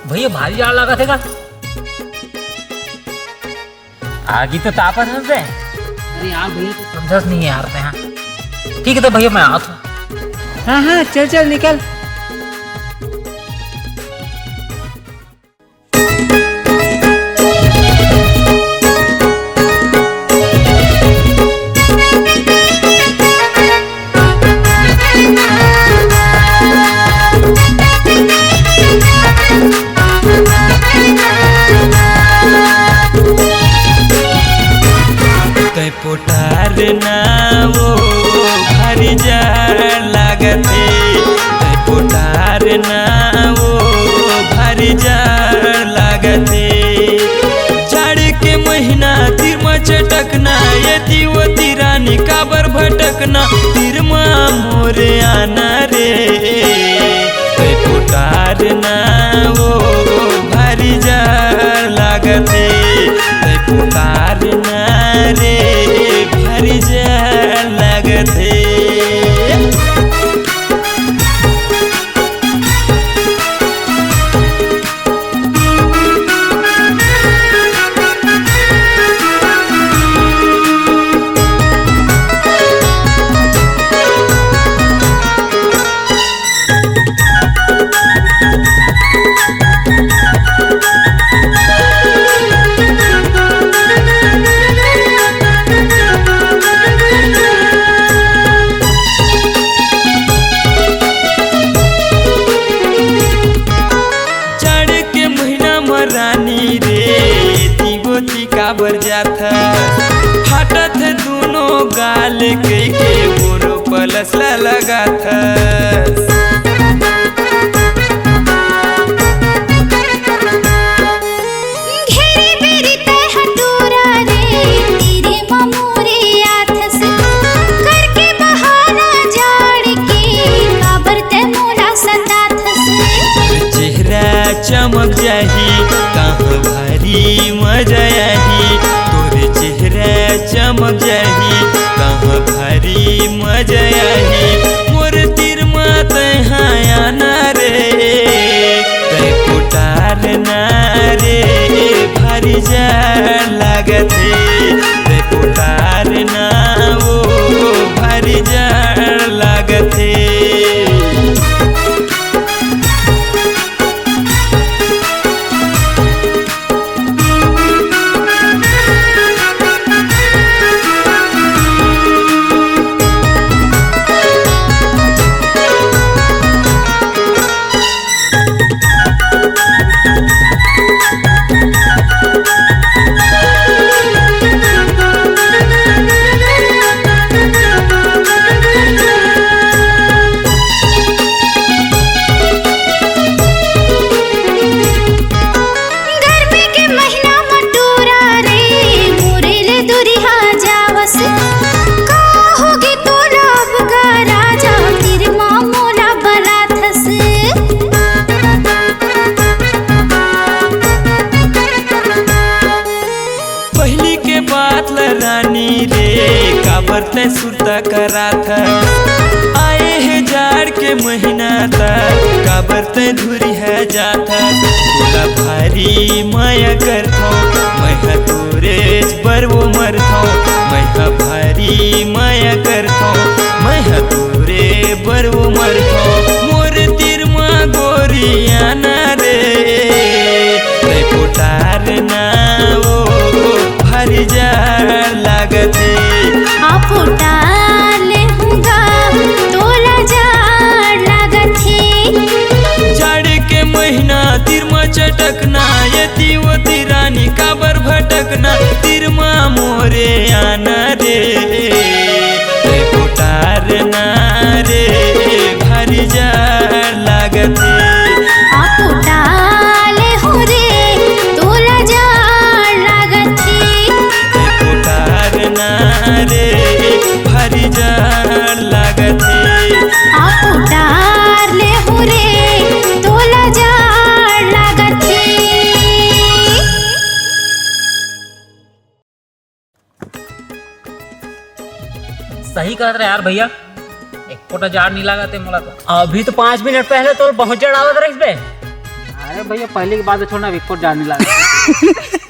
भैया भारी जाड़ लगा थे का? आगे तो तापत हंस दे। अरे यार भैया तो समझस नहीं है यार ते। हाँ ठीक है तो भैया मैं आता हूँ। हाँ हाँ चल चल निकल। पोटार ना वो भारी जाड़ लागते, पोटार ना वो भारी जाड़ लागते। जाड़ के महीना तिरमा चटकना, यदि वो तिरानी काबर भटकना, तिरमा मोरे आना रे। पोटार ना वो भारी जाड़ लागते, पोटार ना रे भारी जाड़ लागते। रानी रे तिगोती काबर जाथा, फाटत दोनों गाल के बोरो पलसला लगाथा। चमक जाही कहाँ भारी मजा आही, तोरे चेहरा चमक जाही कहाँ भारी मजा आही। मोर तिरमा तहाँ आना रे, तै पोटार ना रे भारी जाड़ लागते, तै पोटार ना वो भारी जाड़ लागते। रानी रे काबर ते सुरता करा था, आए है जाड़ के महीना तक काबर ते धुरी है जाता। बोला भारी माया करथो मैं तोरे बर वो मरथो, मैं भारी माया करथो मैं तोरे बर वो मरथो। मोर तिरमा गोरियाना रे, तै पोटार ना वो भारी जाड़ लागते। आप डाले हुंगा तोला जाड़ लागथे। जाड़ के महीना तिरमा चटकना, यदि वो तिरानी काबर भटकना, तिरमा मोरे आना रे। तै पोटार ना रे भारी जाड़ लागते। आप डाले हूँ रे तोला जाड़ लागथे। तै पोटार ना रे भारी जाड़ लागते। आप डाले हूँ रे तोला जाड़ लागथे। सही कह रहे यार भैया, एक फोटा जाड़ नहीं लगाते मोला तो। अभी तो 5 मिनट पहले तो बहुत जड़ आवत रही बे। अरे भैया पहले की बात छोड़ना, अब एक और जानने लगा।